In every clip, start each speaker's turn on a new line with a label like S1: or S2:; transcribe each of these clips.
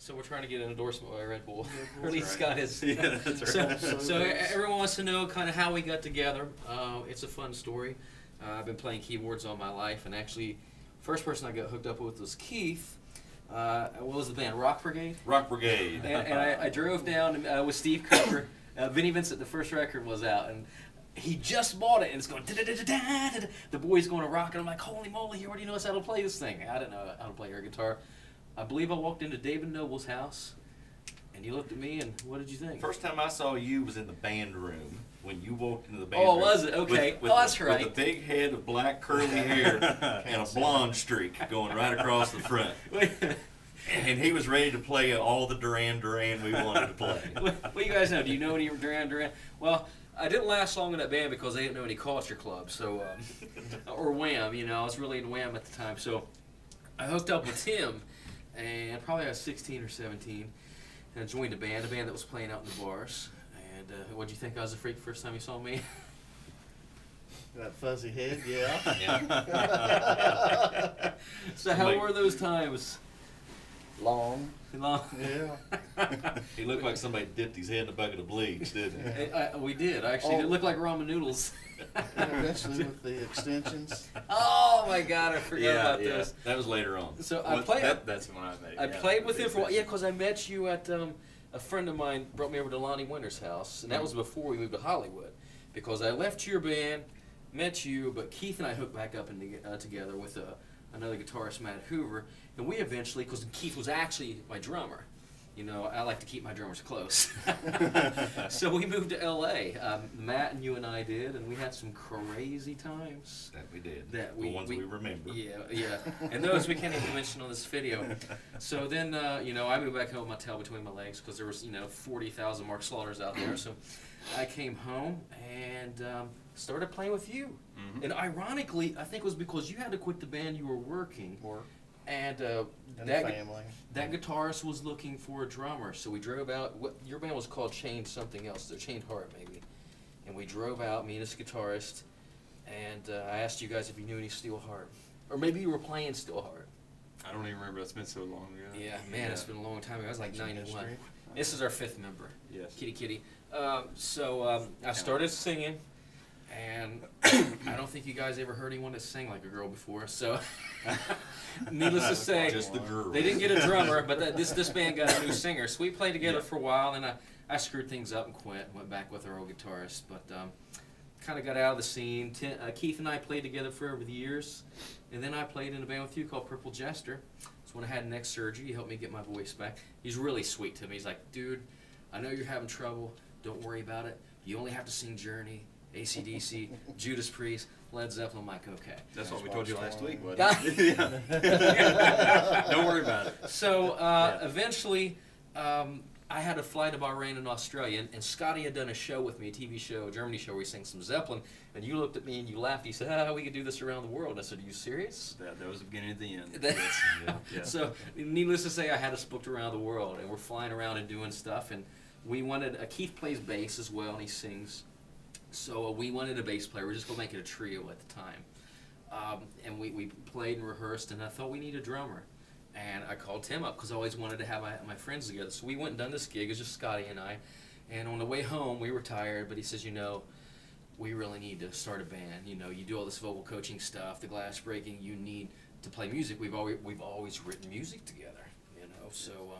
S1: So we're trying to get an endorsement by Red Bull. Or at least Scott is.
S2: Yeah, that's right.
S1: So everyone wants to know kind of how we got together. It's a fun story. I've been playing keyboards all my life, and actually, first person I got hooked up with was Keith. What was the band? Rock Brigade?
S2: Rock Brigade.
S1: And I drove down with Steve Cooper. Vinnie Vincent, the first record was out, and he just bought it, and it's going da-da-da-da-da-da. The boy's going to rock, and I'm like, holy moly, he already knows how to play this thing. I didn't know how to play air guitar. I believe I walked into David Noble's house, and he looked at me, and what did you think?
S2: First time I saw you was in the band room. When you walked into the band
S1: room.
S2: room.
S1: Oh, was it? Okay. That's right.
S2: With a big head of black curly hair and a blonde streak going right across the front. And he was ready to play all the Duran Duran we wanted to play.
S1: What do you guys know? Do you know any Duran Duran? Well, I didn't last long in that band because they didn't know any Culture Club, so or Wham. You know, I was really in Wham at the time. So I hooked up with him, and probably I was 16 or 17, and I joined a band that was playing out in the bars. And what'd you think I was a freak first time you saw me?
S3: That fuzzy head, yeah.
S1: So how were those times?
S3: Long.
S1: Long.
S3: Yeah.
S2: He looked like somebody dipped his head in a bucket of bleach, didn't he?
S1: We did. Actually, it looked like ramen noodles.
S3: Eventually with the extensions.
S1: Oh my God, I forgot about this.
S2: That was later on.
S1: So I played.
S4: That's when I met you.
S1: I played with him for a while. Yeah, because I met you at a friend of mine brought me over to Lonnie Winter's house, and that was before we moved to Hollywood. Because I left your band, met you, but Keith and I hooked back up together with another guitarist, Matt Hoover, and we eventually, because Keith was actually my drummer. You know, I like to keep my drummers close. So we moved to L.A. Matt and you and I did, and we had some crazy times.
S2: That we did.
S1: The
S2: ones we remember.
S1: Yeah. And those we can't even mention on this video. So then, you know, I moved back home with my tail between my legs because there was, you know, 40,000 Mark Slaughters out there. So I came home and started playing with you. Mm-hmm. And ironically, I think it was because you had to quit the band you were working. And that guitarist was looking for a drummer, so we drove out. Your band was called Chained something else, or Chained Heart maybe, and we drove out, me and this guitarist, and I asked you guys if you knew any Steel Heart, or maybe you were playing Steel Heart.
S4: I don't even remember. It's been so long ago.
S1: Yeah, man, it's been a long time ago. I was like 91. This is our 5th member.
S4: Yes.
S1: Kitty. So I started singing. And I don't think you guys ever heard anyone that sang like a girl before, so needless to say,
S2: just the girl.
S1: They didn't get a drummer, but this band got a new singer. So we played together for a while, and I screwed things up and quit, went back with our old guitarist, but kind of got out of the scene. Keith and I played together for over the years, and then I played in a band with you called Purple Jester. It's when I had neck surgery. He helped me get my voice back. He's really sweet to me. He's like, dude, I know you're having trouble. Don't worry about it. You only have to sing Journey, AC/DC, Judas Priest, Led Zeppelin. I'm like, okay.
S4: That's what we told you last week, wasn't
S1: it?
S4: Don't worry about it.
S1: So eventually, I had to fly to Bahrain in Australia, and Scotty had done a show with me, a TV show, a Germany show, where he sang some Zeppelin, and you looked at me and you laughed. You said, we could do this around the world. And I said, are you serious?
S4: That was the beginning of the end.
S1: Yeah. So needless to say, I had us booked around the world, and we're flying around and doing stuff, and we wanted, Keith plays bass as well, and he sings. So we wanted a bass player. We were just going to make it a trio at the time. And we played and rehearsed, and I thought we need a drummer. And I called Tim up because I always wanted to have my friends together. So we went and done this gig. It was just Scotty and I. And on the way home, we were tired, but he says, you know, we really need to start a band. You know, you do all this vocal coaching stuff, the glass breaking. You need to play music. We've always written music together, you know. So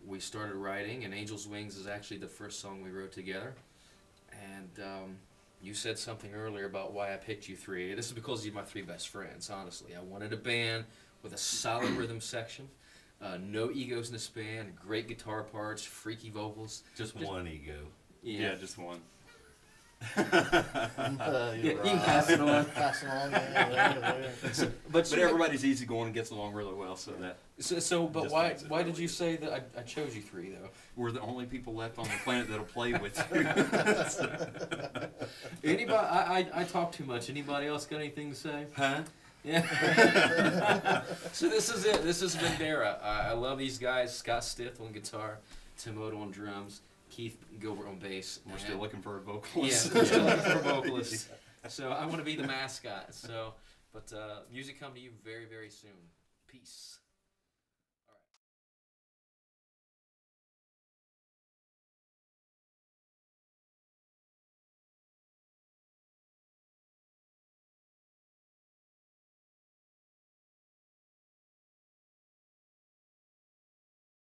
S1: we started writing, and Angel's Wings is actually the first song we wrote together. And you said something earlier about why I picked you three. This is because you're my 3 best friends, honestly. I wanted a band with a solid rhythm section, no egos in this band, great guitar parts, freaky vocals.
S2: Just one ego.
S4: Yeah, just one.
S1: You can pass it on.
S3: Pass it on.
S4: But everybody's easygoing and gets along really well, so that.
S1: But why did you say that I chose you three though?
S4: We're the only people left on the planet that'll play with you.
S1: Anybody? I talk too much. Anybody else got anything to say?
S4: Huh?
S1: Yeah. So this is it. This is Vendera. I love these guys. Scott Stith on guitar, Tim Odo on drums, Keith Gilbert on bass.
S4: We're still looking for a vocalist.
S1: Yeah, we're still looking for a vocalist. So I want to be the mascot. But music coming to you very, very soon. Peace.